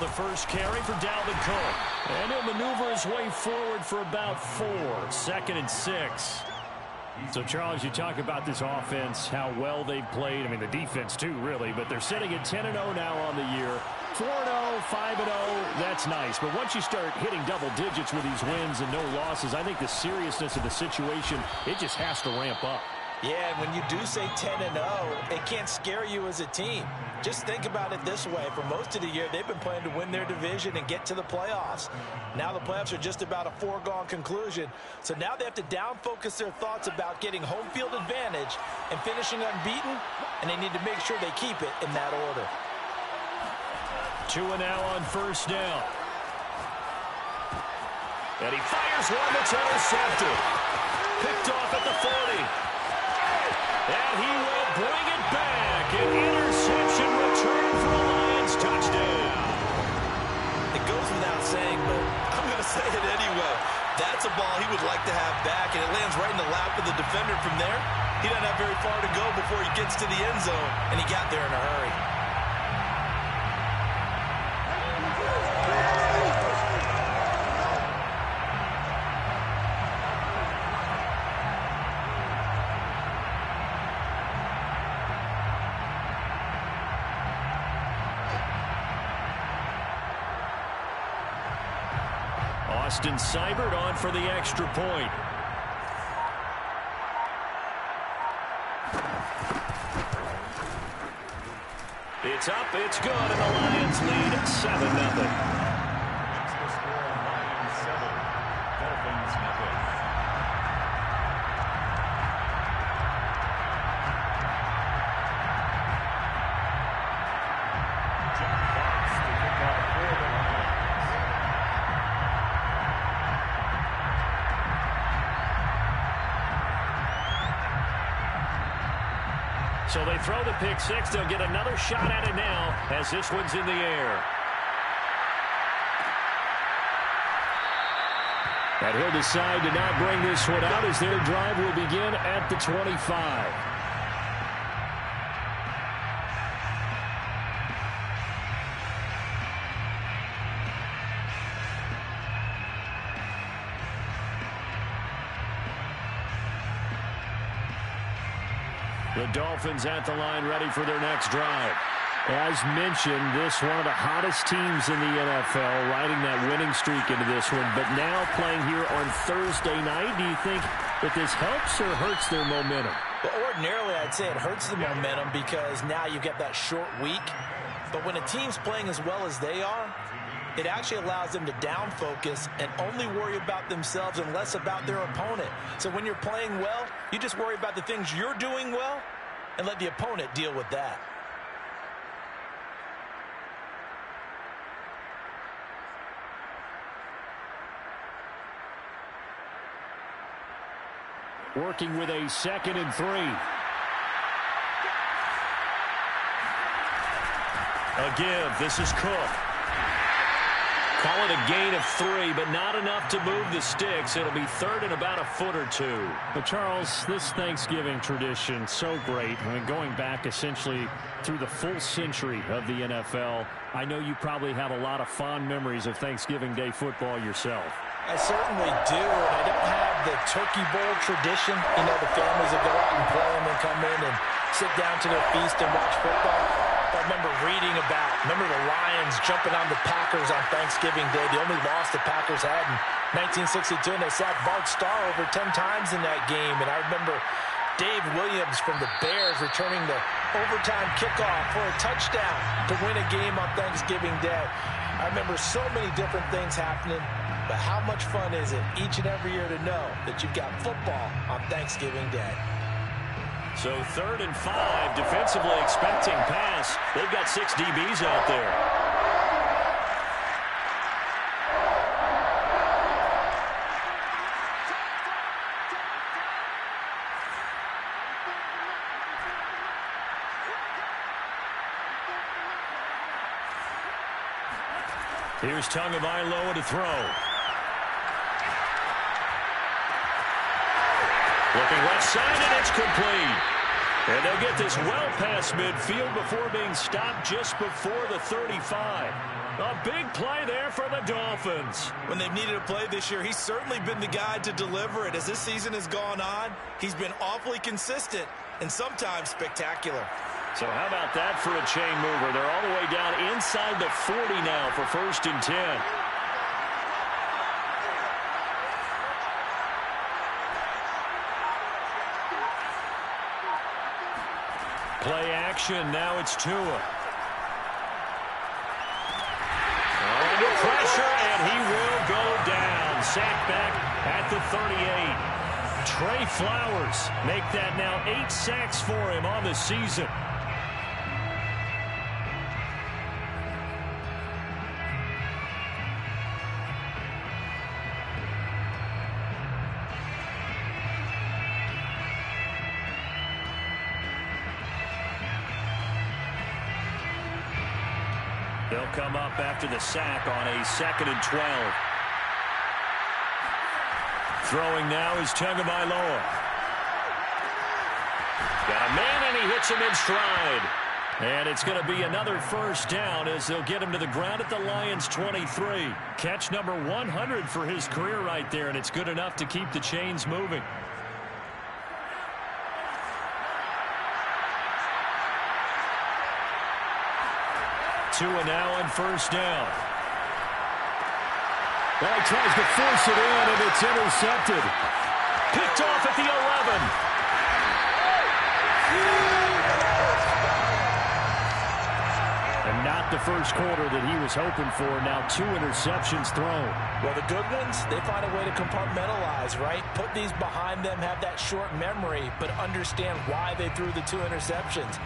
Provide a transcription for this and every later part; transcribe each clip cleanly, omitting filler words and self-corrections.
the first carry for Dalvin Cook. And he'll maneuver his way forward for about 4. 2nd and 6. So, Charles, you talk about this offense, how well they've played. I mean, the defense, too, really. But they're sitting at 10-0 now on the year. 4-0, 5-0, that's nice. But once you start hitting double digits with these wins and no losses, I think the seriousness of the situation, it just has to ramp up. Yeah, and when you do say 10-0, it can't scare you as a team. Just think about it this way. For most of the year, they've been playing to win their division and get to the playoffs. Now the playoffs are just about a foregone conclusion. So now they have to down-focus their thoughts about getting home field advantage and finishing unbeaten, and they need to make sure they keep it in that order. 2 now on first down. And he fires one that's intercepted. Picked off at the 40. And he will bring it back. An interception return for a Lions touchdown. It goes without saying, but I'm going to say it anyway. That's a ball he would like to have back, and it lands right in the lap of the defender from there. He doesn't have very far to go before he gets to the end zone, and he got there in a hurry. Austin Seibert on for the extra point. It's up, it's good, and the Lions lead 7-0. So they throw the pick six. They'll get another shot at it now as this one's in the air. And he'll decide to not bring this one out as their drive will begin at the 25. The Dolphins at the line ready for their next drive. As mentioned, this one of the hottest teams in the NFL, riding that winning streak into this one, but now playing here on Thursday night. Do you think that this helps or hurts their momentum? Well, ordinarily, I'd say it hurts the momentum because now you get that short week. But when a team's playing as well as they are, it actually allows them to down focus and only worry about themselves and less about their opponent. So when you're playing well, you just worry about the things you're doing well and let the opponent deal with that. Working with a 2nd and 3. A give. This is Cook. Call it a gain of 3, but not enough to move the sticks. It'll be 3rd and about a foot or 2. But, Charles, this Thanksgiving tradition, so great. I mean, going back essentially through the full century of the NFL, I know you probably have a lot of fond memories of Thanksgiving Day football yourself. I certainly do, and I don't have the turkey bowl tradition. You know, the families that go out and play and then come in and sit down to their feast and watch football. I remember reading remember the Lions jumping on the Packers on Thanksgiving Day, the only loss the Packers had in 1962, and they sacked Bart Starr over 10 times in that game. And I remember Dave Williams from the Bears returning the overtime kickoff for a touchdown to win a game on Thanksgiving Day. I remember so many different things happening, but how much fun is it each and every year to know that you've got football on Thanksgiving Day? So 3rd and 5, defensively expecting pass. They've got 6 DBs out there. Here's Tagovailoa to throw. Looking left side, and it's complete. And they'll get this well past midfield before being stopped just before the 35. A big play there for the Dolphins. When they've needed a play this year, he's certainly been the guy to deliver it. As this season has gone on, he's been awfully consistent and sometimes spectacular. So how about that for a chain mover? They're all the way down inside the 40 now for 1st and 10. Play action. Now it's Tua. Under pressure, and he will go down. Sacked back at the 38. Trey Flowers make that now 8 sacks for him on the season. They'll come up after the sack on a 2nd and 12. Throwing now is Tagovailoa. Got a man, and he hits him in stride. And it's going to be another 1st down as they'll get him to the ground at the Lions' 23. Catch number 100 for his career right there, and it's good enough to keep the chains moving. Tua now on 1st down. Well, he tries to force it in, and it's intercepted. Picked off at the 11. And not the first quarter that he was hoping for. Now 2 interceptions thrown. Well, the good ones, they find a way to compartmentalize, right? Put these behind them, have that short memory, but understand why they threw the 2 interceptions.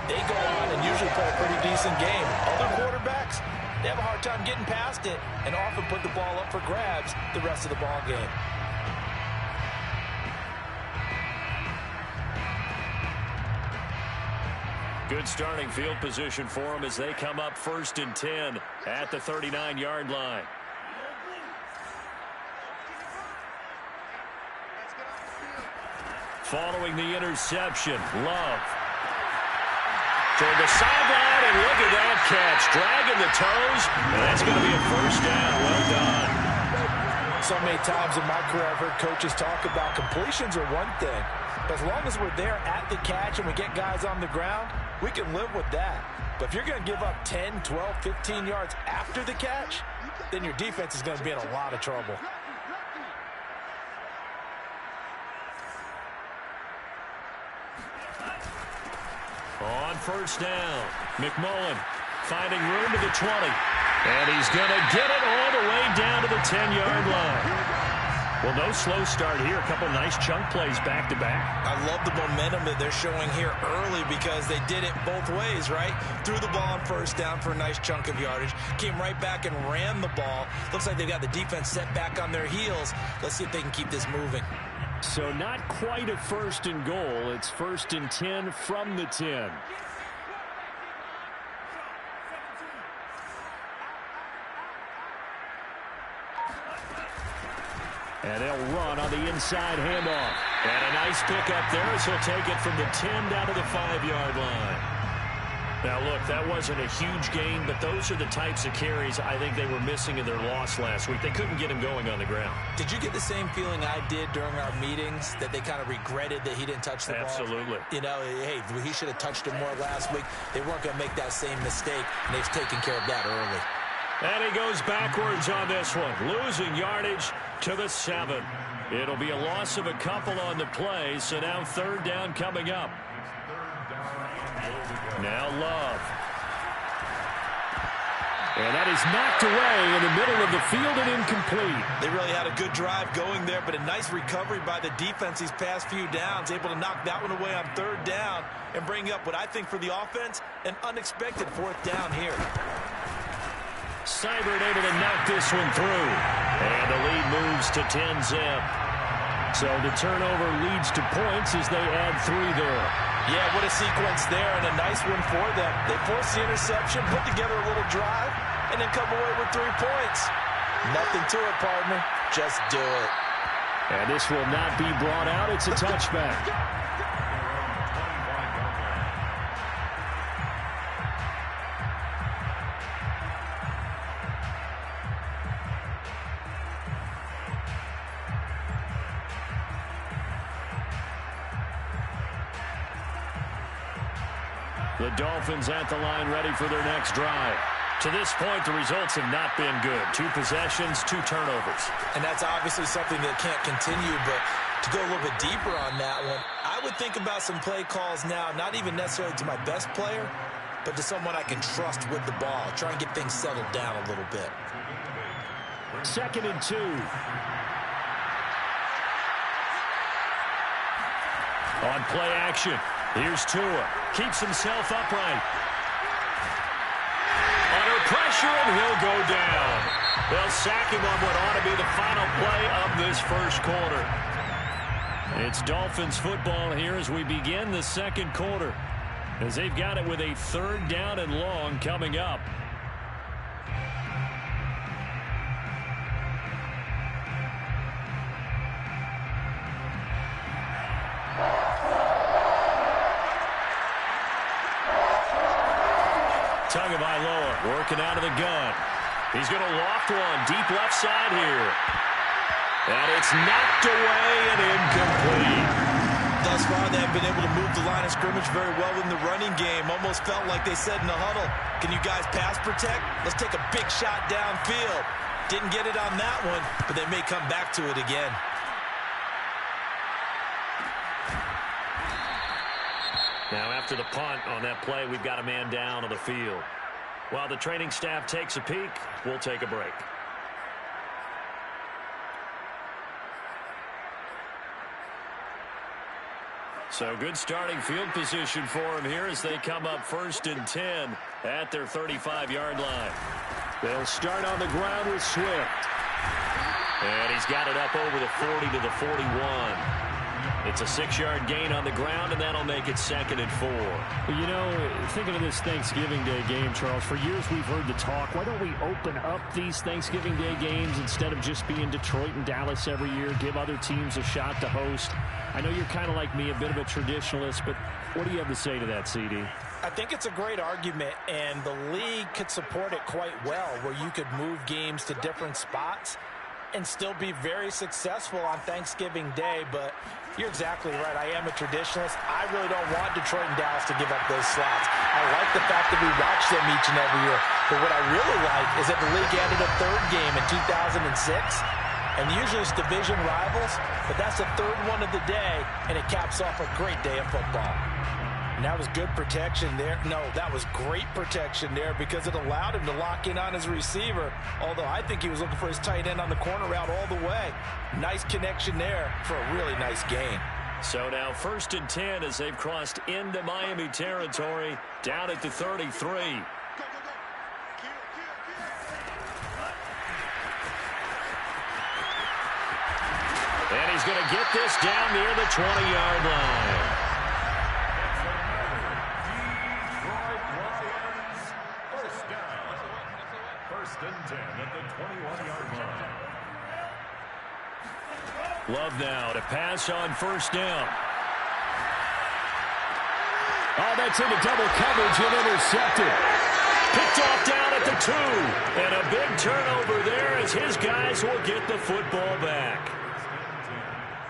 They go on and usually play a pretty decent game. Other quarterbacks, they have a hard time getting past it and often put the ball up for grabs the rest of the ball game. Good starting field position for them as they come up 1st and 10 at the 39-yard line. Following the interception, Love. Toward the sideline, and look at that catch. Dragging the toes, and that's going to be a 1st down. Well done. So many times in my career I've heard coaches talk about completions are one thing. But as long as we're there at the catch and we get guys on the ground, we can live with that. But if you're going to give up 10, 12, 15 yards after the catch, then your defense is going to be in a lot of trouble. On 1st down, McMullen finding room to the 20. And he's going to get it all the way down to the 10-yard line. Well, no slow start here. A couple nice chunk plays back-to-back. I love the momentum that they're showing here early because they did it both ways, right? Threw the ball on 1st down for a nice chunk of yardage. Came right back and ran the ball. Looks like they've got the defense set back on their heels. Let's see if they can keep this moving. So not quite a 1st and goal. It's 1st and 10 from the 10. And they'll run on the inside handoff. And a nice pickup there as he'll take it from the 10 down to the 5-yard line. Now, look, that wasn't a huge gain, but those are the types of carries I think they were missing in their loss last week. They couldn't get him going on the ground. Did you get the same feeling I did during our meetings, that they kind of regretted that he didn't touch the ball? Absolutely. You know, hey, he should have touched it more last week. They weren't going to make that same mistake, and they've taken care of that early. And he goes backwards on this one, losing yardage to the 7. It'll be a loss of a couple on the play, so now 3rd down coming up. Now Love. And that is knocked away in the middle of the field and incomplete. They really had a good drive going there, but a nice recovery by the defense these past few downs, able to knock that one away on 3rd down and bring up what I think for the offense, an unexpected 4th down here. Seibert able to knock this one through. And the lead moves to 10-zip. So the turnover leads to points as they add 3 there. Yeah, what a sequence there, and a nice one for them. They force the interception, put together a little drive, and then come away with 3 points. Nothing to it, partner. Just do it. And this will not be brought out. It's a touchback. The Dolphins at the line, ready for their next drive. To this point, the results have not been good. 2 possessions, 2 turnovers. And that's obviously something that can't continue, but to go a little bit deeper on that one, I would think about some play calls now, not even necessarily to my best player, but to someone I can trust with the ball. Try and get things settled down a little bit. 2nd and 2. On play action, here's Tua. Keeps himself upright. Under pressure, and he'll go down. They'll sack him on what ought to be the final play of this first quarter. It's Dolphins football here as we begin the second quarter, as they've got it with a 3rd down and long coming up. Tagovailoa working out of the gun. He's going to loft one deep left side here. And it's knocked away and incomplete. Thus far, they have been able to move the line of scrimmage very well in the running game. Almost felt like they said in the huddle, can you guys pass protect? Let's take a big shot downfield. Didn't get it on that one, but they may come back to it again. Now after the punt on that play, we've got a man down on the field. While the training staff takes a peek, we'll take a break. So good starting field position for him here as they come up 1st and 10 at their 35-yard line. They'll start on the ground with Swift. And he's got it up over the 40 to the 41. It's a 6-yard gain on the ground, and that'll make it 2nd and 4. You know, thinking of this Thanksgiving Day game, Charles, for years we've heard the talk, why don't we open up these Thanksgiving Day games instead of just being Detroit and Dallas every year, give other teams a shot to host? I know you're kind of like me, a bit of a traditionalist, but what do you have to say to that, CD? I think it's a great argument, and the league could support it quite well, where you could move games to different spots and still be very successful on Thanksgiving Day. But you're exactly right. I am a traditionalist. I really don't want Detroit and Dallas to give up those slots. I like the fact that we watch them each and every year. But what I really like is that the league added a 3rd game in 2006. And usually it's division rivals, but that's the 3rd one of the day, and it caps off a great day of football. And that was good protection there. No, that was great protection there because it allowed him to lock in on his receiver, although I think he was looking for his tight end on the corner route all the way. Nice connection there for a really nice gain. So now 1st and 10 as they've crossed into Miami territory, down at the 33. And he's going to get this down near the 20-yard line. First and 10 at the 21-yard line. Love now to pass on 1st down. Oh, that's into double coverage and intercepted. Picked off down at the 2. And a big turnover there as his guys will get the football back.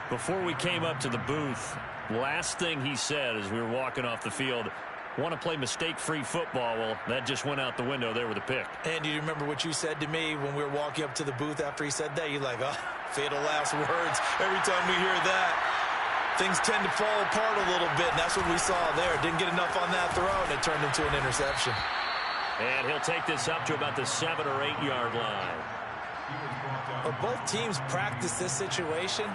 Before we came up to the booth, last thing he said as we were walking off the field, want to play mistake-free football. Well, that just went out the window there with a pick. And do you remember what you said to me when we were walking up to the booth after he said that? You're like, oh, fatal last words. Every time we hear that, things tend to fall apart a little bit, and that's what we saw there. Didn't get enough on that throw, and it turned into an interception. And he'll take this up to about the 7 or 8 yard line. Well, both teams practice this situation.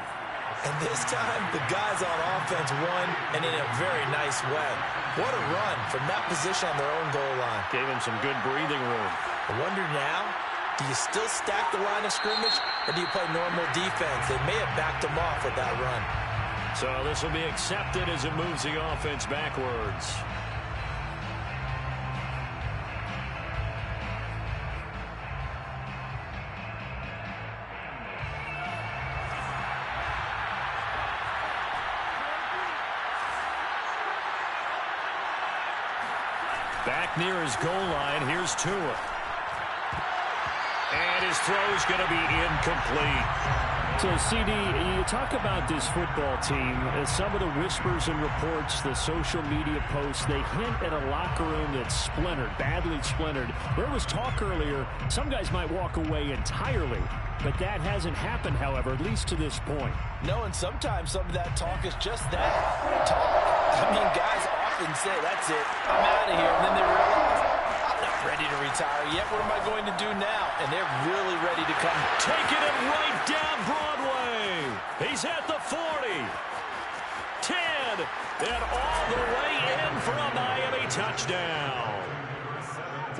And this time, the guys on offense won, and in a very nice way. What a run from that position on their own goal line. Gave him some good breathing room. I wonder now, do you still stack the line of scrimmage, or do you play normal defense? They may have backed him off with that run. So this will be accepted as it moves the offense backwards. Back near his goal line, here's Tua. And his throw is going to be incomplete. So, CD, you talk about this football team. Some of the whispers and reports, the social media posts, they hint at a locker room that's splintered, badly splintered. There was talk earlier, some guys might walk away entirely, but that hasn't happened, however, at least to this point. No, and sometimes some of that talk is just that, talk. I mean, guys often say, that's it, I'm out of here, and then they realize, I'm not ready to retire yet. What am I going to do now? And they're really ready to come. Taking it right down Broadway. He's at the 40. 10. And all the way in for a Miami touchdown.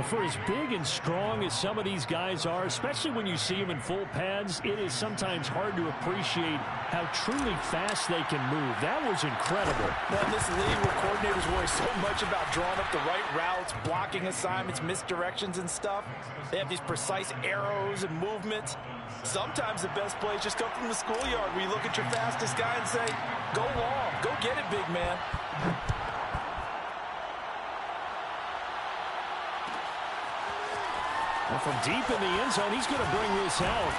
For as big and strong as some of these guys are, especially when you see them in full pads, it is sometimes hard to appreciate how truly fast they can move. That was incredible. Well, in this league where coordinators worry so much about drawing up the right routes, blocking assignments, misdirections and stuff, they have these precise arrows and movements. Sometimes the best plays just come from the schoolyard where you look at your fastest guy and say, go long, go get it, big man. And from deep in the end zone, he's going to bring this out.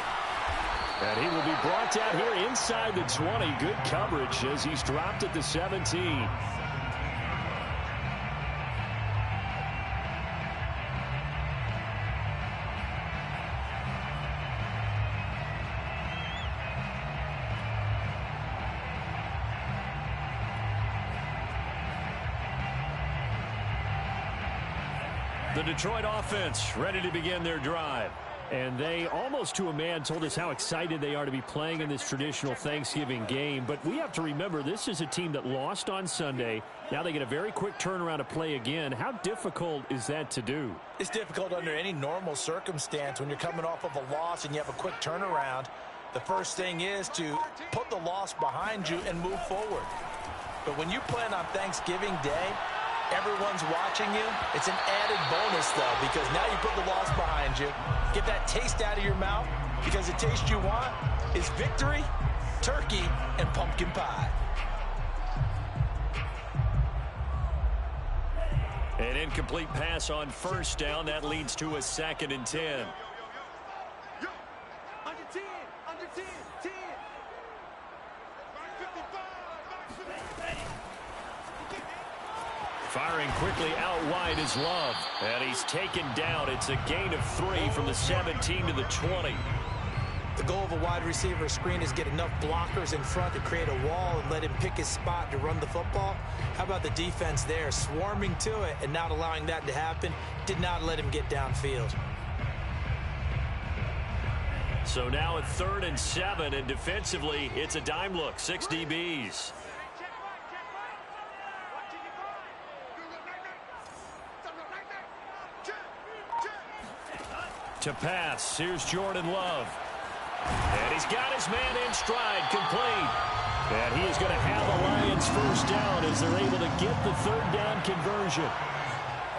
And he will be brought down here inside the 20. Good coverage as he's dropped at the 17. The Detroit offense ready to begin their drive. And they, almost to a man, told us how excited they are to be playing in this traditional Thanksgiving game. But we have to remember, this is a team that lost on Sunday. Now they get a very quick turnaround to play again. How difficult is that to do? It's difficult under any normal circumstance when you're coming off of a loss and you have a quick turnaround. The first thing is to put the loss behind you and move forward. But when you plan on Thanksgiving Day, everyone's watching you. It's an added bonus, though, because now you put the loss behind you. Get that taste out of your mouth, because the taste you want is victory, turkey, and pumpkin pie. An incomplete pass on first down. That leads to a 2nd and 10. Firing quickly out wide is Love. And he's taken down. It's a gain of 3 from the 17 to the 20. The goal of a wide receiver screen is get enough blockers in front to create a wall and let him pick his spot to run the football. How about the defense there, swarming to it and not allowing that to happen? Did not let him get downfield. So now at 3rd and 7, and defensively, it's a dime look. 6 DBs. To pass, here's Jordan Love. And he's got his man in stride, complete. And he is going to have the Lions first down as they're able to get the 3rd down conversion.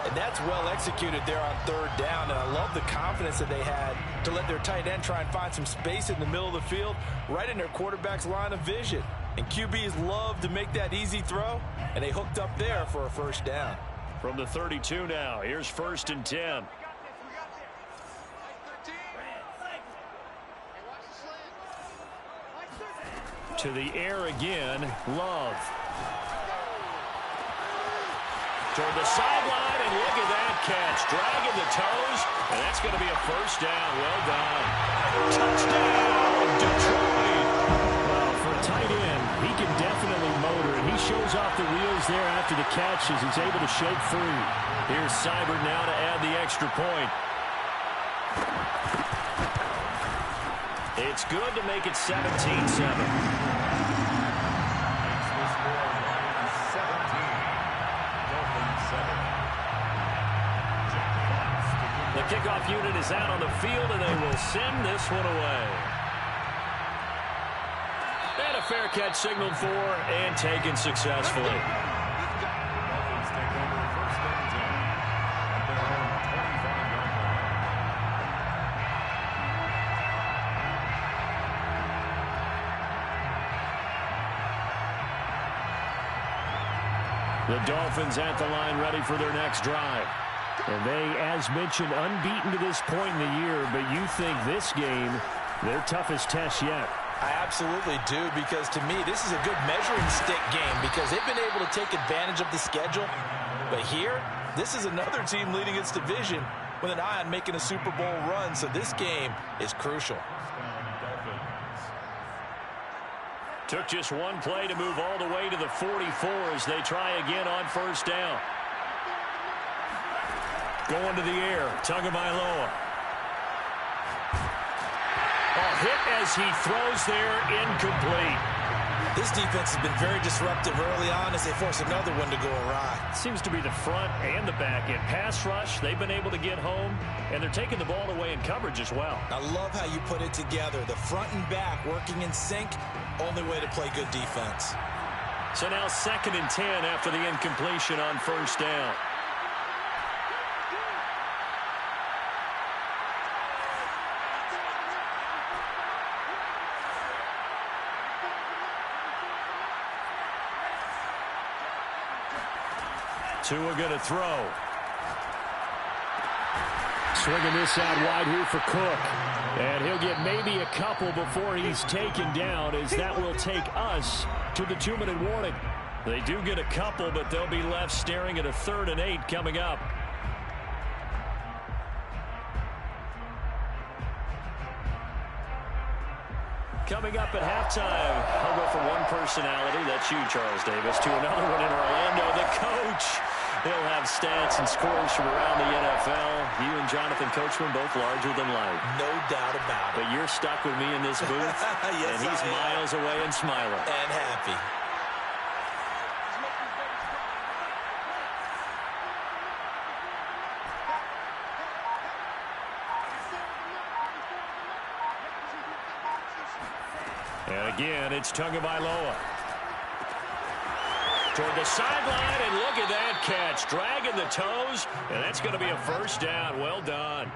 And that's well executed there on 3rd down. And I love the confidence that they had to let their tight end try and find some space in the middle of the field, right in their quarterback's line of vision. And QBs love to make that easy throw, and they hooked up there for a first down. From the 32 now, here's 1st and 10. To the air again, Love. Toward the sideline, and look at that catch. Dragging the toes, and that's going to be a first down. Well done. Touchdown, Detroit. Well, for a tight end, he can definitely motor, and he shows off the wheels there after the catch as he's able to shake free. Here's Seibert now to add the extra point. It's good to make it 17-7. The kickoff unit is out on the field, and they will send this one away. And a fair catch signaled for and taken successfully. The Dolphins at the line ready for their next drive. And they, as mentioned, unbeaten to this point in the year, but you think this game, their toughest test yet. I absolutely do, because to me, this is a good measuring stick game because they've been able to take advantage of the schedule. But here, this is another team leading its division with an eye on making a Super Bowl run, so this game is crucial. Took just one play to move all the way to the 44 as they try again on first down. Going to the air, Tagovailoa. Hit as he throws there, incomplete. This defense has been very disruptive early on as they force another one to go awry. Seems to be the front and the back end. Pass rush, they've been able to get home, and they're taking the ball away in coverage as well. I love how you put it together. The front and back working in sync, only way to play good defense. So now 2nd and 10 after the incompletion on first down. Tua going to throw. Swinging this out wide here for Cook. And he'll get maybe a couple before he's taken down, as that will take us to the 2-minute warning. They do get a couple, but they'll be left staring at a 3rd and 8 coming up. Coming up at halftime, I'll go from one personality, that's you, Charles Davis, to another one in Orlando, the coach. He'll have stats and scores from around the NFL. You and Jonathan Coachman both larger than life. No doubt about it. But you're stuck with me in this booth, yes, and he's miles away and smiling. And happy. And again, it's Tagovailoa. Toward the sideline, and look at that catch. Dragging the toes, and that's going to be a first down. Well done.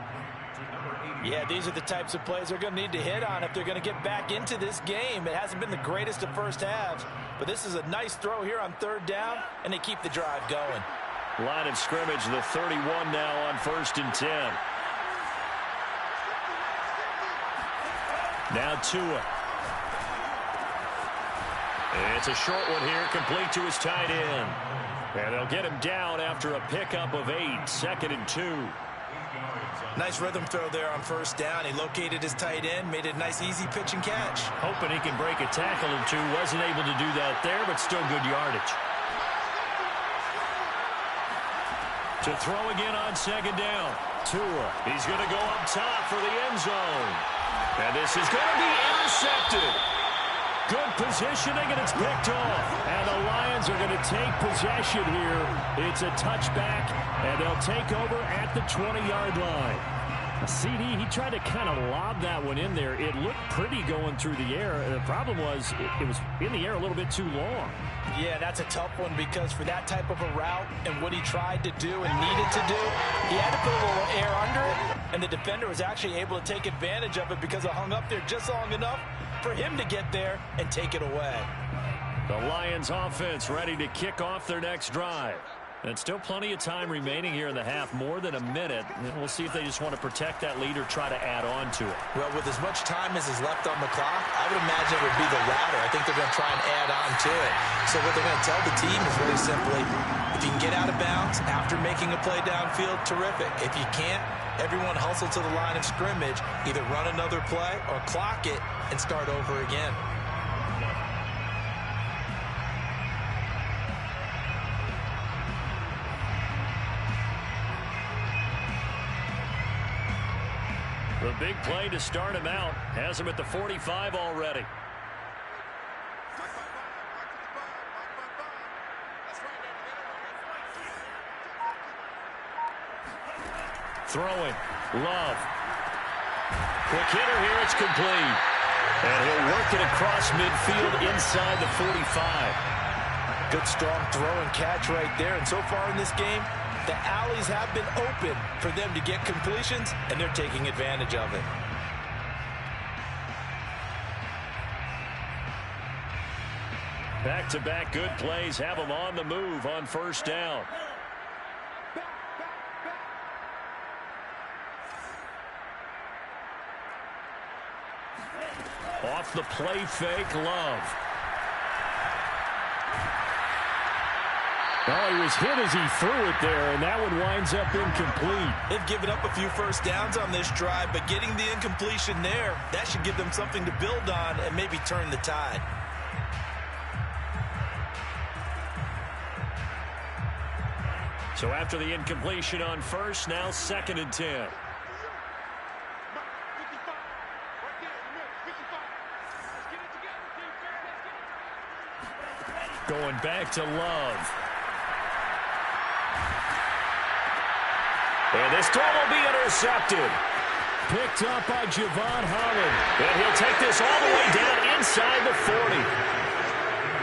Yeah, these are the types of plays they're going to need to hit on if they're going to get back into this game. It hasn't been the greatest of first halves, but this is a nice throw here on 3rd down, and they keep the drive going. Line of scrimmage, the 31 now on 1st and 10. Now Tua. It's a short one here, complete to his tight end. And they'll get him down after a pickup of 8, 2nd and 2. Nice rhythm throw there on 1st down. He located his tight end, made it a nice easy pitch and catch. Hoping he can break a tackle or two. Wasn't able to do that there, but still good yardage. To throw again on 2nd down. Tua. He's going to go up top for the end zone. And this is going to be intercepted. Good positioning, and it's picked off. And the Lions are going to take possession here. It's a touchback, and they'll take over at the 20-yard line. CD, he tried to kind of lob that one in there. It looked pretty going through the air. The problem was it was in the air a little bit too long. Yeah, that's a tough one because for that type of a route and what he tried to do and needed to do, he had to put a little air under it, and the defender was actually able to take advantage of it because it hung up there just long enough for him to get there and take it away. The Lions offense ready to kick off their next drive. And still plenty of time remaining here in the half, more than a minute. And we'll see if they just want to protect that lead or try to add on to it. Well, with as much time as is left on the clock, I would imagine it would be the latter. I think they're going to try and add on to it. So what they're going to tell the team is very simply, if you can get out of bounds after making a play downfield, terrific. If you can't, everyone hustle to the line of scrimmage, either run another play or clock it and start over again. The big play to start him out has him at the 45 already. Throwing. Love. Quick hitter here. It's complete. And he'll work it across midfield inside the 45. Good strong throw and catch right there. And so far in this game, the alleys have been open for them to get completions, and they're taking advantage of it. Back-to-back good plays have them on the move on first down. Off the play fake, Love. Oh, he was hit as he threw it there, and that one winds up incomplete. They've given up a few first downs on this drive, but getting the incompletion there, that should give them something to build on and maybe turn the tide. So after the incompletion on first, now 2nd and 10. Going back to Love. And this throw will be intercepted. Picked up by Javon Holland. And he'll take this all the way down inside the 40.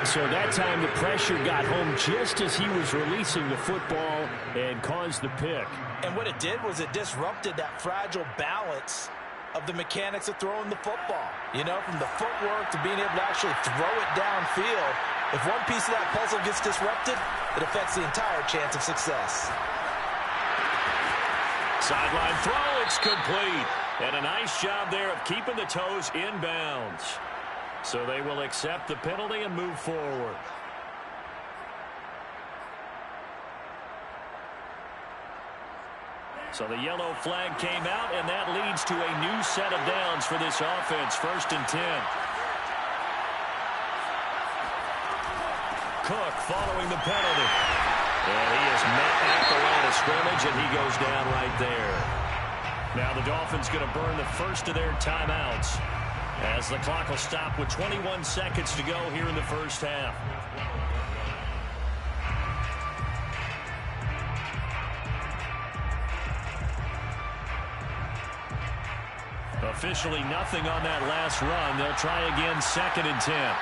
So that time the pressure got home just as he was releasing the football and caused the pick. And what it did was it disrupted that fragile balance of the mechanics of throwing the football. You know, from the footwork to being able to actually throw it downfield. If one piece of that puzzle gets disrupted, it affects the entire chance of success. Sideline throw, it's complete. And a nice job there of keeping the toes in bounds. So they will accept the penalty and move forward. So the yellow flag came out, and that leads to a new set of downs for this offense. 1st and 10. Cook following the penalty. And he is met at the line of scrimmage, and he goes down right there. Now the Dolphins going to burn the first of their timeouts as the clock will stop with 21 seconds to go here in the first half. Officially nothing on that last run. They'll try again 2nd and 10.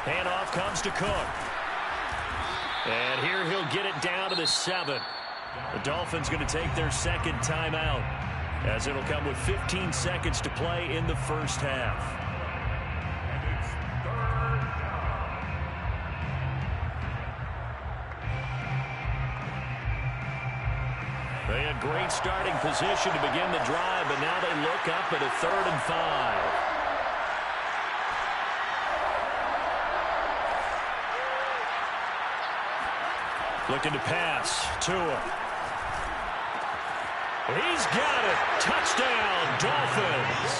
Handoff comes to Cook. And here he'll get it down to the 7. The Dolphins going to take their 2nd timeout, as it'll come with 15 seconds to play in the first half. And it's 3rd down. They had great starting position to begin the drive, but now they look up at a 3rd and 5. Looking to pass. Tua. He's got it. Touchdown, Dolphins.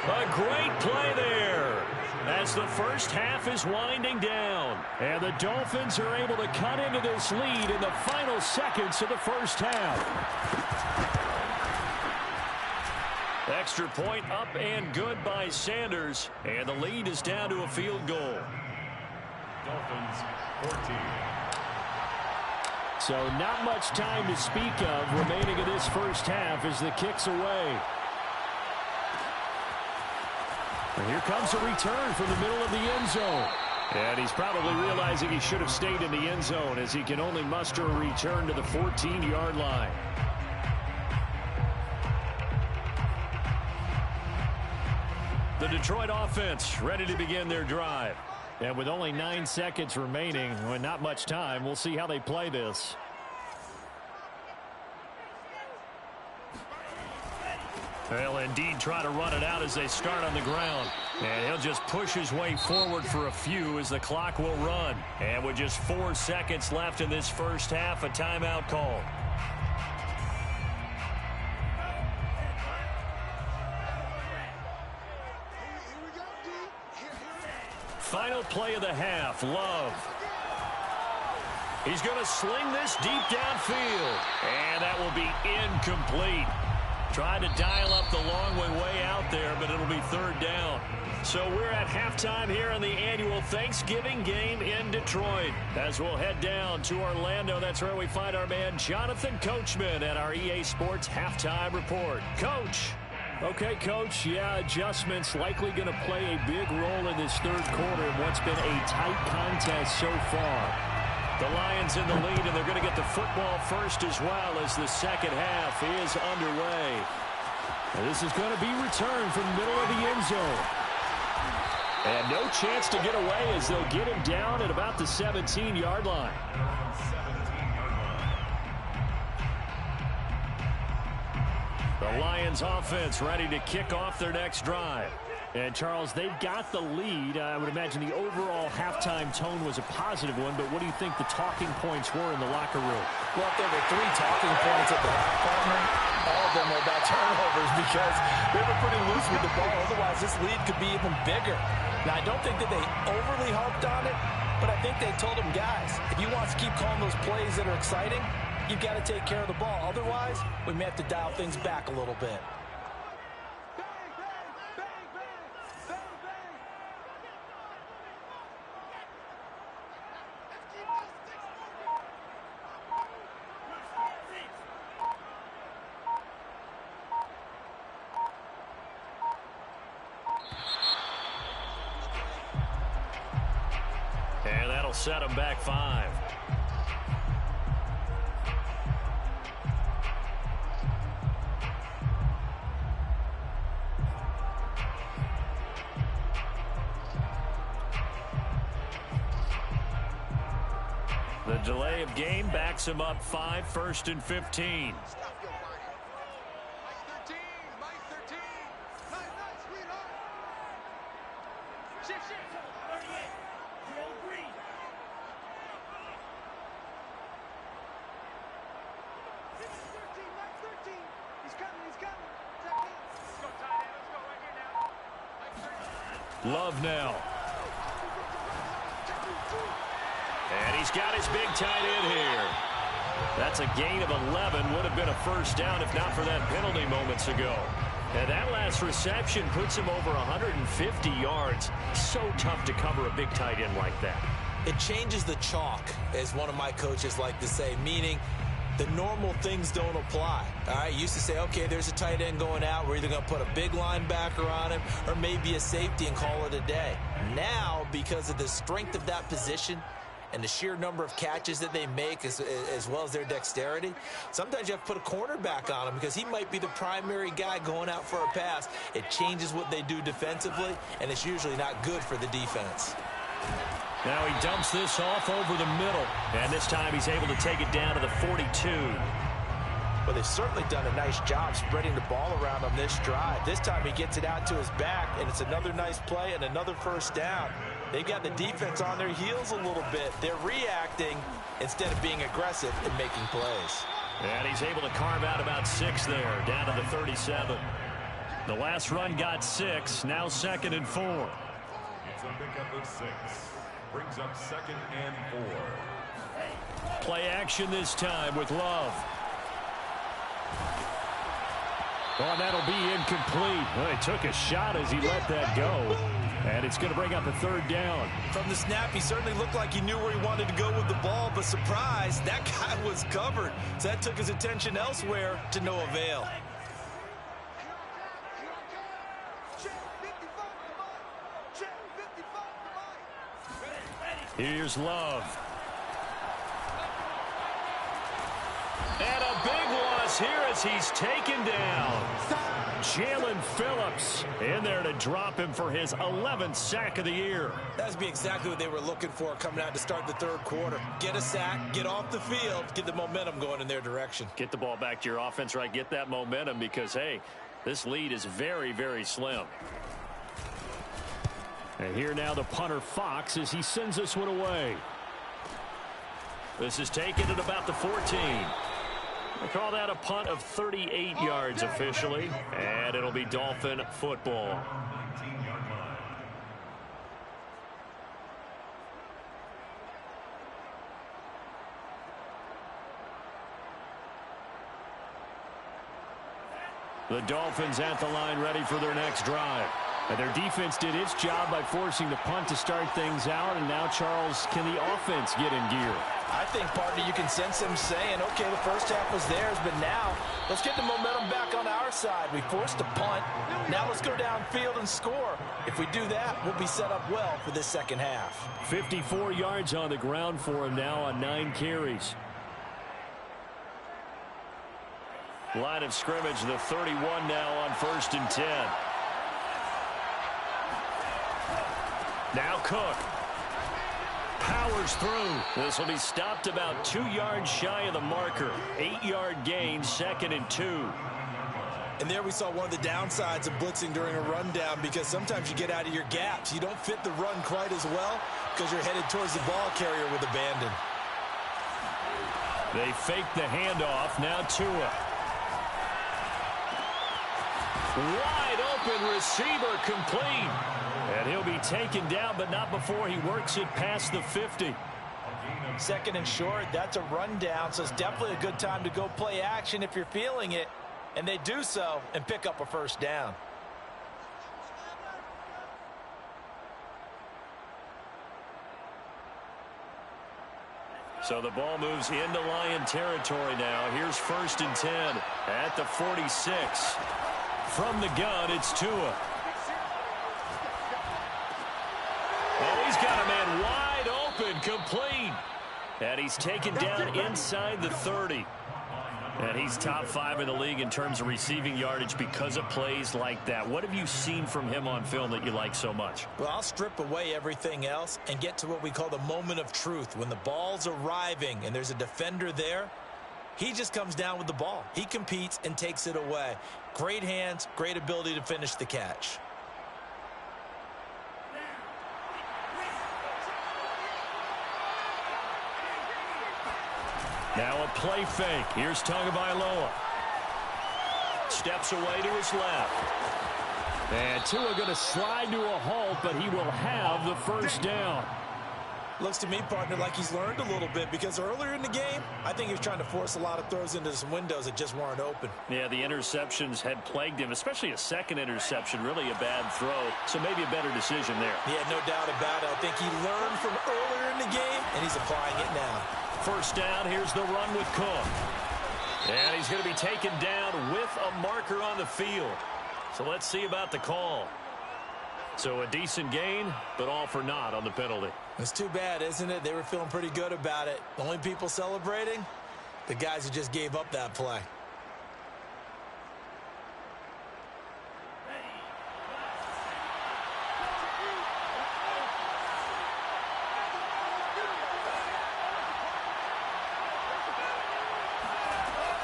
A great play there as the first half is winding down. And the Dolphins are able to cut into this lead in the final seconds of the first half. Extra point up and good by Sanders. And the lead is down to a field goal. Dolphins 14. So not much time to speak of remaining in this first half as the kick's away. And here comes a return from the middle of the end zone. And he's probably realizing he should have stayed in the end zone as he can only muster a return to the 14-yard line. The Detroit offense ready to begin their drive. And with only 9 seconds remaining, with not much time, we'll see how they play this. They'll indeed try to run it out as they start on the ground. And he'll just push his way forward for a few as the clock will run. And with just 4 seconds left in this first half, a timeout call. Final play of the half, Love. He's going to sling this deep downfield. And that will be incomplete. Tried to dial up the long way out there, but it'll be 3rd down. So we're at halftime here in the annual Thanksgiving game in Detroit. As we'll head down to Orlando, that's where we find our man Jonathan Coachman at our EA Sports Halftime Report. Coach. Okay, Coach, yeah, adjustments likely going to play a big role in this 3rd quarter in what's been a tight contest so far. The Lions in the lead, and they're going to get the football first as well as the second half is underway. And this is going to be returned from the middle of the end zone. And no chance to get away as they'll get him down at about the 17-yard line. The Lions offense ready to kick off their next drive. And, Charles, they've got the lead. I would imagine the overall halftime tone was a positive one, but what do you think the talking points were in the locker room? Well, if there were 3 talking points at the half, partner, all of them were about turnovers because they were pretty loose with the ball. Otherwise, this lead could be even bigger. Now, I don't think that they overly harped on it, but I think they told them, guys, if you want to keep calling those plays that are exciting, you've got to take care of the ball. Otherwise, we may have to dial things back a little bit. And that'll set them back 5. The delay of game backs him up 5, 1st and 15. Love now. And he's got his big tight end here. That's a gain of 11. Would have been a first down if not for that penalty moments ago. And that last reception puts him over 150 yards. So tough to cover a big tight end like that. It changes the chalk, as one of my coaches like to say, meaning the normal things don't apply. All right, used to say, okay, there's a tight end going out. We're either going to put a big linebacker on him or maybe a safety and call it a day. Now, because of the strength of that position and the sheer number of catches that they make as well as their dexterity, sometimes you have to put a cornerback on him because he might be the primary guy going out for a pass. It changes what they do defensively, and it's usually not good for the defense. Now he dumps this off over the middle, and this time he's able to take it down to the 42. Well, they've certainly done a nice job spreading the ball around on this drive. This time he gets it out to his back, and it's another nice play and another first down. They've got the defense on their heels a little bit. They're reacting instead of being aggressive and making plays. And he's able to carve out about 6 there, down to the 37. The last run got 6, now 2nd and 4. It's a pickup of 6. Brings up 2nd and 4. Play action this time with Love. Oh, that'll be incomplete. Well, he took a shot as he let that go. And it's going to bring up a 3rd down. From the snap, he certainly looked like he knew where he wanted to go with the ball, but surprise, that guy was covered. So that took his attention elsewhere to no avail. Here's Love. And a big loss here as he's taken down. Jalen Phillips in there to drop him for his 11th sack of the year. That would be exactly what they were looking for coming out to start the 3rd quarter. Get a sack, get off the field, get the momentum going in their direction. Get the ball back to your offense, right? Get that momentum because, hey, this lead is very, very slim. And here now the punter Fox as he sends this one away. This is taken at about the 14. They call that a punt of 38 yards officially, and it'll be Dolphin football. The Dolphins at the line ready for their next drive. And their defense did its job by forcing the punt to start things out. And now, Charles, can the offense get in gear? I think, partner, you can sense them saying, okay, the first half was theirs, but now let's get the momentum back on our side. We forced a punt. Now let's go downfield and score. If we do that, we'll be set up well for this second half. 54 yards on the ground for him now on 9 carries. Line of scrimmage, the 31 now on 1st and 10. Now Cook. Powers through. This will be stopped about 2 yards shy of the marker. 8-yard gain, 2nd and 2. And there we saw one of the downsides of blitzing during a rundown, because sometimes you get out of your gaps. You don't fit the run quite as well because you're headed towards the ball carrier with abandon. They fake the handoff. Now Tua. Wide open receiver, complete. And he'll be taken down, but not before he works it past the 50. 2nd and short, that's a rundown, so it's definitely a good time to go play action if you're feeling it. And they do so and pick up a 1st down. So the ball moves into Lion territory now. Here's 1st and 10 at the 46. From the gun, it's Tua. Oh, he's got a man wide open, complete. And he's taken down inside the 30. And he's top 5 in the league in terms of receiving yardage because of plays like that. What have you seen from him on film that you like so much? Well, I'll strip away everything else and get to what we call the moment of truth. When the ball's arriving and there's a defender there, he just comes down with the ball. He competes and takes it away. Great hands, great ability to finish the catch. Now a play fake. Here's Tagovailoa. Steps away to his left. And Tua going to slide to a halt, but he will have the 1st down. Looks to me, partner, like he's learned a little bit, because earlier in the game, I think he was trying to force a lot of throws into some windows that just weren't open. Yeah, the interceptions had plagued him, especially a 2nd interception, really a bad throw. So maybe a better decision there. Yeah, no doubt about it. I think he learned from earlier in the game, and he's applying it now. 1st down, here's the run with Cook. And he's going to be taken down with a marker on the field. So let's see about the call. So a decent gain, but all for naught on the penalty. It's too bad, isn't it? They were feeling pretty good about it. The only people celebrating, the guys who just gave up that play.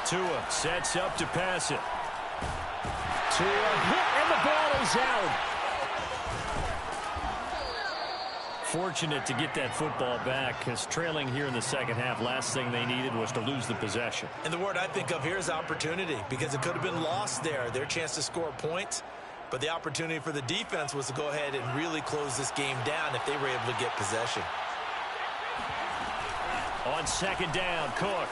Tua sets up to pass it. Tua hit, and the ball is out. Fortunate to get that football back, because trailing here in the 2nd half, last thing they needed was to lose the possession. And the word I think of here is opportunity, because it could have been lost there. Their chance to score points, but the opportunity for the defense was to go ahead and really close this game down if they were able to get possession. On 2nd down, Cook.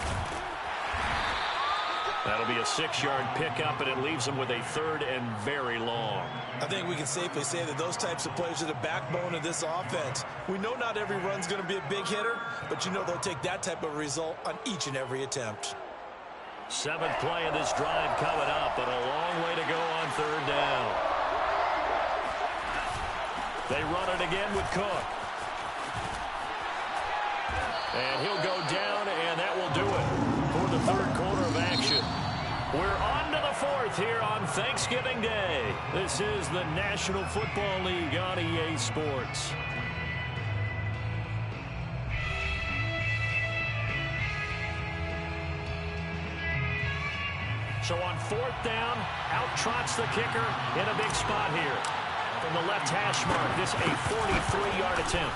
That'll be a 6-yard pickup, and it leaves them with a 3rd and very long. I think we can safely say that those types of plays are the backbone of this offense. We know not every run's going to be a big hitter, but you know they'll take that type of result on each and every attempt. 7th play of this drive coming up, but a long way to go on 3rd down. They run it again with Cook. And he'll go down, and that will do it for the 3rd quarter of action. We're on to the 4th here on Thanksgiving Day. This is the National Football League on EA Sports. So on 4th down, out trots the kicker in a big spot here. From the left hash mark, this a 43-yard attempt.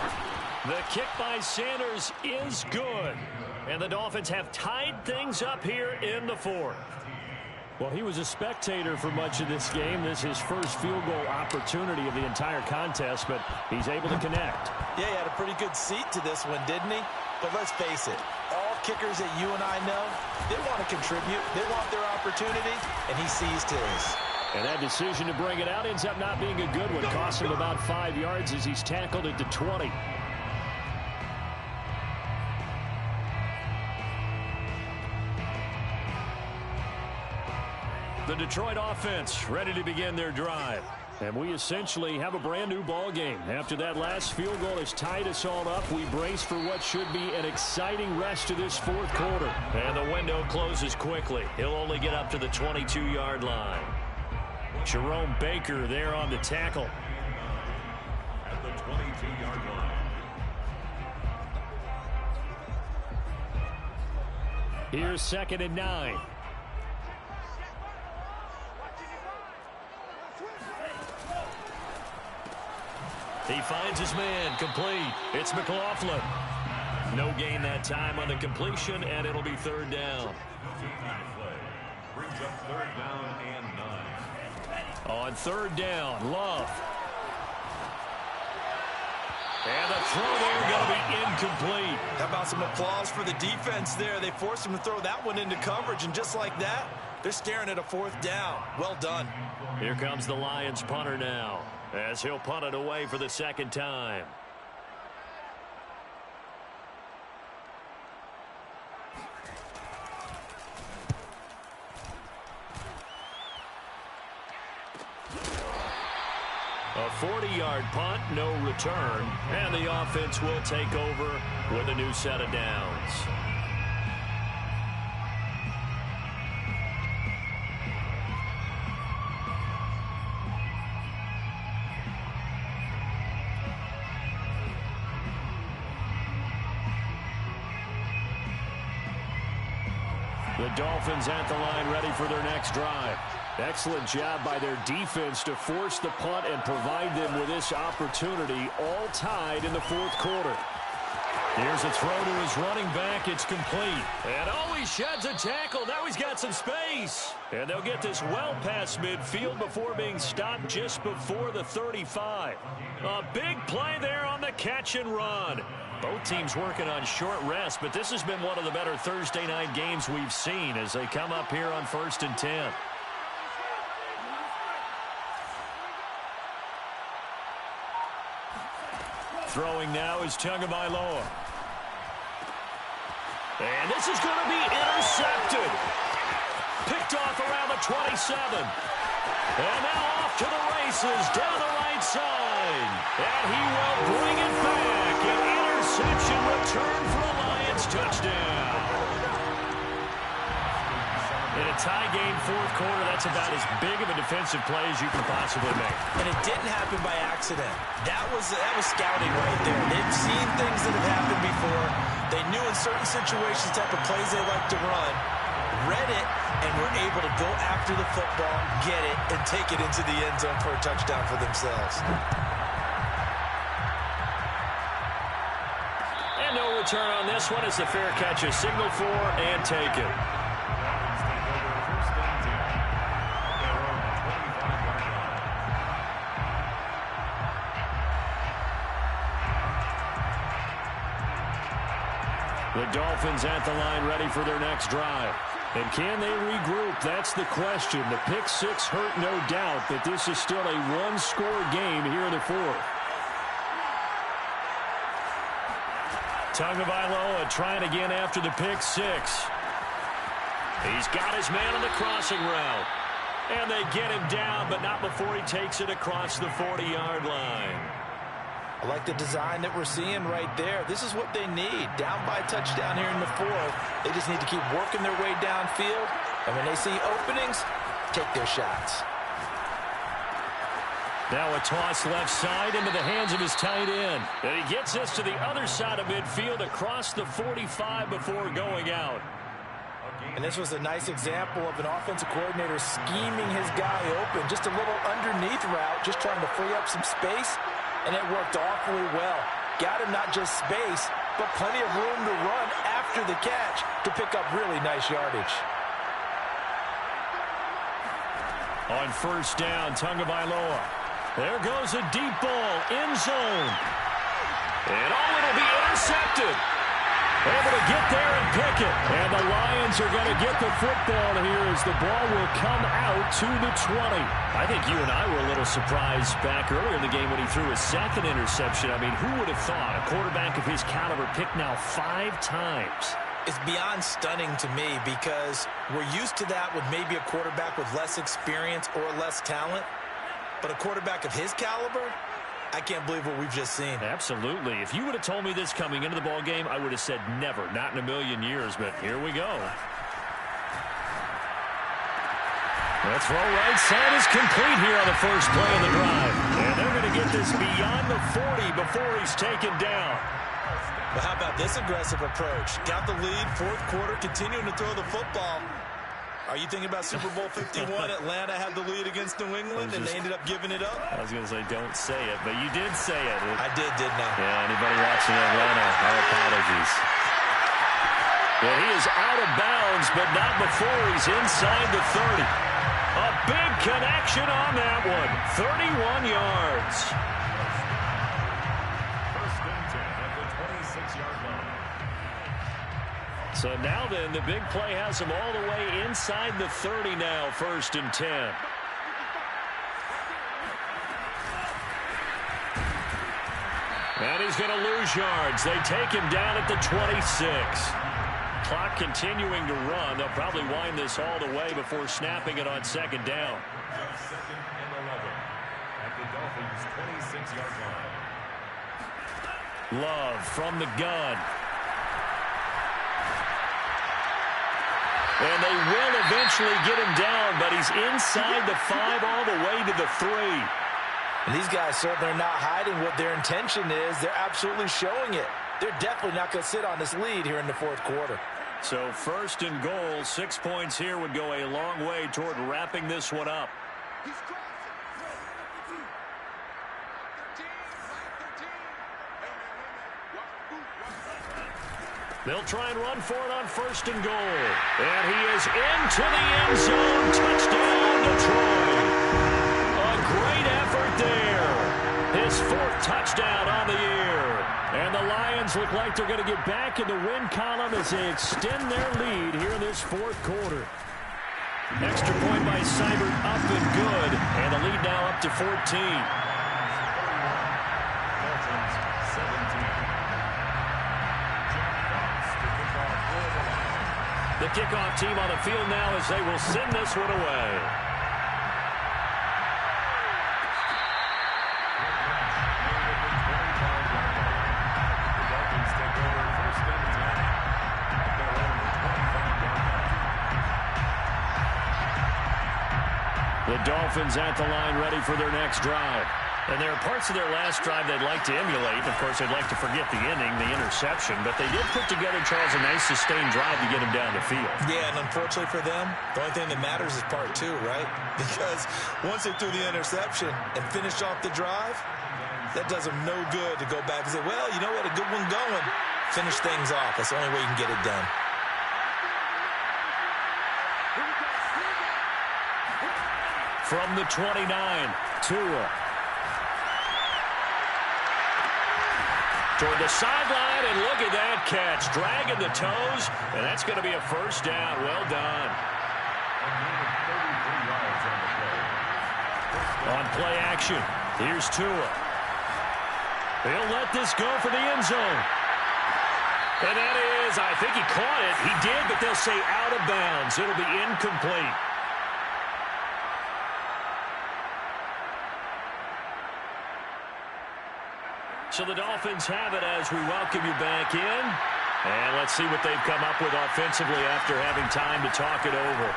The kick by Sanders is good. And the Dolphins have tied things up here in the 4th. Well, he was a spectator for much of this game. This is his first field goal opportunity of the entire contest, but he's able to connect. Yeah, he had a pretty good seat to this one, didn't he? But let's face it, all kickers that you and I know, they want to contribute. They want their opportunity, and he seized his. And that decision to bring it out ends up not being a good one. Cost him about 5 yards as he's tackled at the 20. The Detroit offense ready to begin their drive. And we essentially have a brand new ball game. After that last field goal has tied us all up, we brace for what should be an exciting rest of this 4th quarter. And the window closes quickly. He'll only get up to the 22-yard line. Jerome Baker there on the tackle. At the 22-yard line. Here's 2nd and 9. He finds his man, complete. It's McLaughlin. No gain that time on the completion, and it'll be 3rd down. Brings up 3rd down and 9. On 3rd down, Love. And the throw there going to be incomplete. How about some applause for the defense there? They forced him to throw that one into coverage, and just like that, they're staring at a 4th down. Well done. Here comes the Lions punter now, as he'll punt it away for the 2nd time. A 40-yard punt, no return, and the offense will take over with a new set of downs. The Dolphins at the line ready for their next drive. Excellent job by their defense to force the punt and provide them with this opportunity, all tied in the 4th quarter. Here's a throw to his running back. It's complete. And he sheds a tackle. Now he's got some space. And they'll get this well past midfield before being stopped just before the 35. A big play there on the catch and run. Both teams working on short rest, but this has been one of the better Thursday night games we've seen as they come up here on 1st and 10. Throwing now is Tagovailoa. And this is going to be intercepted. Picked off around the 27. And now off to the races down the right side. And he will bring it back. An interception return for a Lions touchdown. In a tie game 4th quarter, that's about as big of a defensive play as you can possibly make. And it didn't happen by accident. That was scouting right there. They've seen things that have happened before. They knew in certain situations the type of plays they like to run, read it, and were able to go after the football, get it, and take it into the end zone for a touchdown for themselves. And no return on this one as the fair catch is signaled for and taken. The Dolphins at the line ready for their next drive. And can they regroup? That's the question. The pick six hurt, no doubt, but this is still a one-score game here in the 4th. Tagovailoa trying again after the pick six. He's got his man on the crossing route. And they get him down, but not before he takes it across the 40-yard line. I like the design that we're seeing right there. This is what they need. Down by a touchdown here in the 4th. They just need to keep working their way downfield. And when they see openings, take their shots. Now a toss left side into the hands of his tight end. And he gets this to the other side of midfield across the 45 before going out. And this was a nice example of an offensive coordinator scheming his guy open. Just a little underneath route, just trying to free up some space. And it worked awfully well. Got him not just space, but plenty of room to run after the catch to pick up really nice yardage. On first down, Tagovailoa. There goes a deep ball, end zone. And it'll be intercepted. Able to get there and pick it. And the Lions are going to get the football here as the ball will come out to the 20. I think you and I were a little surprised back earlier in the game when he threw his second interception. I mean, who would have thought a quarterback of his caliber picked now 5 times? It's beyond stunning to me because we're used to that with maybe a quarterback with less experience or less talent. But a quarterback of his caliber, I can't believe what we've just seen. Absolutely. If you would have told me this coming into the ball game, I would have said never, not in a million years. But here we go. The throw right side is complete here on the first play of the drive. And they're going to get this beyond the 40 before he's taken down. Well, how about this aggressive approach? Got the lead, fourth quarter, continuing to throw the football. Are you thinking about Super Bowl 51? Atlanta had the lead against New England, and they ended up giving it up? I was going to say, don't say it, but you did say it. I did, didn't I? Yeah, anybody watching Atlanta, our apologies. Well, he is out of bounds, but not before he's inside the 30. A big connection on that one. 31 yards. First and 10 at the 26-yard line. So now then, the big play has him all the way inside the 30 now, first and 10. And he's going to lose yards. They take him down at the 26. Clock continuing to run. They'll probably wind this all the way before snapping it on second down. Second and 11 at the Dolphins' 26-yard line. Love from the gun. And they will eventually get him down, but he's inside the 5 all the way to the 3. And these guys certainly are not hiding what their intention is. They're absolutely showing it. They're definitely not going to sit on this lead here in the fourth quarter. So first and goal, 6 points here would go a long way toward wrapping this one up. They'll try and run for it on first and goal. And he is into the end zone. Touchdown, Detroit. A great effort there. His 4th touchdown on the year. And the Lions look like they're going to get back in the win column as they extend their lead here in this fourth quarter. Extra point by Seibert up and good. And the lead now up to 14. The kickoff team on the field now as they will send this one away. The Dolphins at the line ready for their next drive. And there are parts of their last drive they'd like to emulate. Of course, they'd like to forget the ending, the interception. But they did put together, Charles, a nice sustained drive to get him down the field. Yeah, and unfortunately for them, the only thing that matters is part 2, right? Because once they threw the interception and finished off the drive, that does them no good to go back and say, well, you know what, a good one going. Finish things off. That's the only way you can get it done. From the 29, Tua. Toward the sideline, and look at that catch. Dragging the toes, and that's going to be a first down. Well done. On play action, here's Tua. He'll let this go for the end zone. And that is, I think he caught it. He did, but they'll say out of bounds. It'll be incomplete. So the Dolphins have it as we welcome you back in. And let's see what they've come up with offensively after having time to talk it over.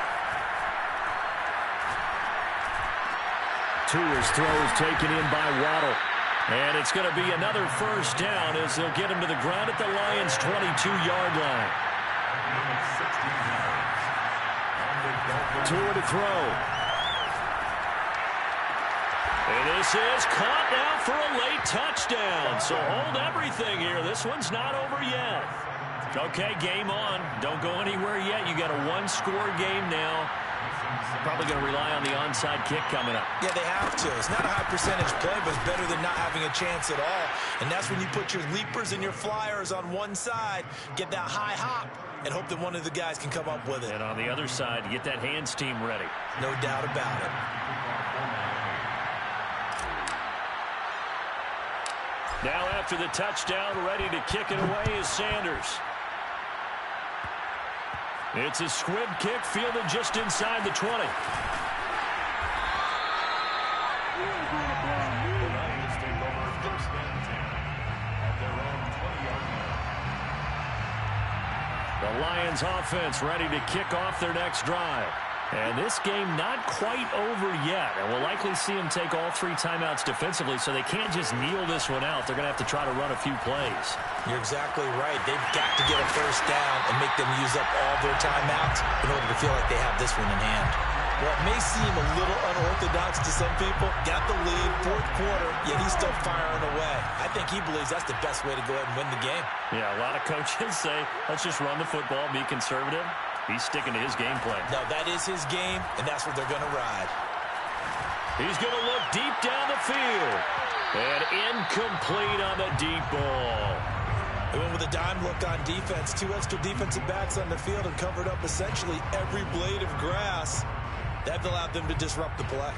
Tua's throw is taken in by Waddle. And it's going to be another first down as they'll get him to the ground at the Lions' 22-yard line. Tua to throw. And this is caught now for a late touchdown. So hold everything here. This one's not over yet. Okay, game on. Don't go anywhere yet. You got a one-score game now. Probably going to rely on the onside kick coming up. Yeah, they have to. It's not a high percentage play, but it's better than not having a chance at all. And that's when you put your leapers and your flyers on one side, get that high hop, and hope that one of the guys can come up with it. And on the other side, get that hands team ready. No doubt about it. Now after the touchdown, ready to kick it away is Sanders. It's a squib kick fielded just inside the 20. The Lions offense ready to kick off their next drive. And this game not quite over yet. And we'll likely see them take all 3 timeouts defensively, so they can't just kneel this one out. They're going to have to try to run a few plays. You're exactly right. They've got to get a first down and make them use up all their timeouts in order to feel like they have this one in hand. Well, it may seem a little unorthodox to some people. Got the lead, 4th quarter, yet he's still firing away. I think he believes that's the best way to go ahead and win the game. Yeah, a lot of coaches say, let's just run the football, be conservative. He's sticking to his game plan. No, that is his game, and that's what they're going to ride. He's going to look deep down the field. And incomplete on the deep ball. They went with a dime look on defense. 2 extra defensive backs on the field and covered up essentially every blade of grass. That allowed them to disrupt the play.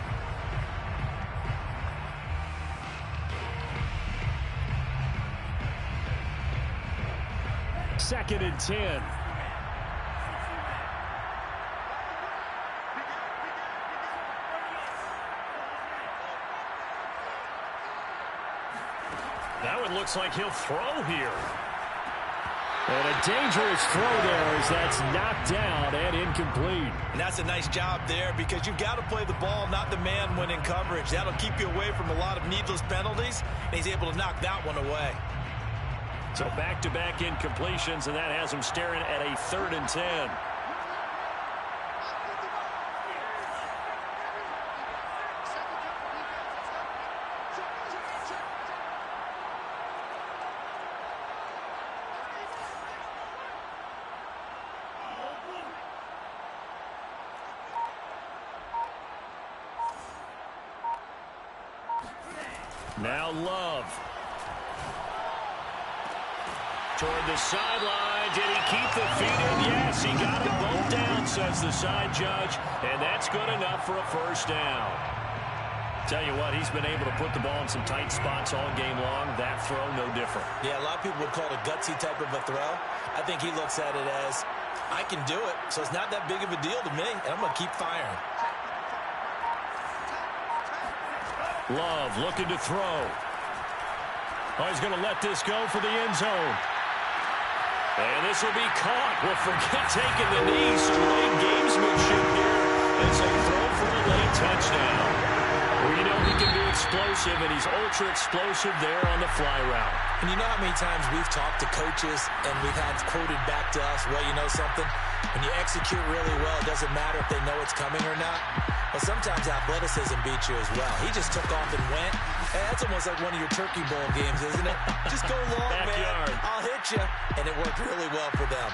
Second and 10. That one looks like he'll throw here. And a dangerous throw there as that's knocked down and incomplete. And that's a nice job there because you've got to play the ball, not the man when in coverage. That'll keep you away from a lot of needless penalties, and he's able to knock that one away. So back-to-back incompletions, and that has him staring at a 3rd and 10. Now Love. Toward the sideline. Did he keep the feet in? Yes, he got them both down, says the side judge. And that's good enough for a first down. Tell you what, he's been able to put the ball in some tight spots all game long. That throw, no different. Yeah, a lot of people would call it a gutsy type of a throw. I think he looks at it as, I can do it, so it's not that big of a deal to me, and I'm going to keep firing. Love looking to throw. Oh, he's going to let this go for the end zone. And this will be caught. Well, forget taking the knee. Some late gamesmanship here as they throw for a late touchdown. Well, you know he can be explosive, and he's ultra explosive there on the fly route. And you know how many times we've talked to coaches and we've had quoted back to us, well, you know something? When you execute really well, it doesn't matter if they know it's coming or not. Well, sometimes athleticism beats you as well. He just took off and went. Hey, that's almost like one of your Turkey Bowl games, isn't it? Just go long, man. I'll hit you. And it worked really well for them.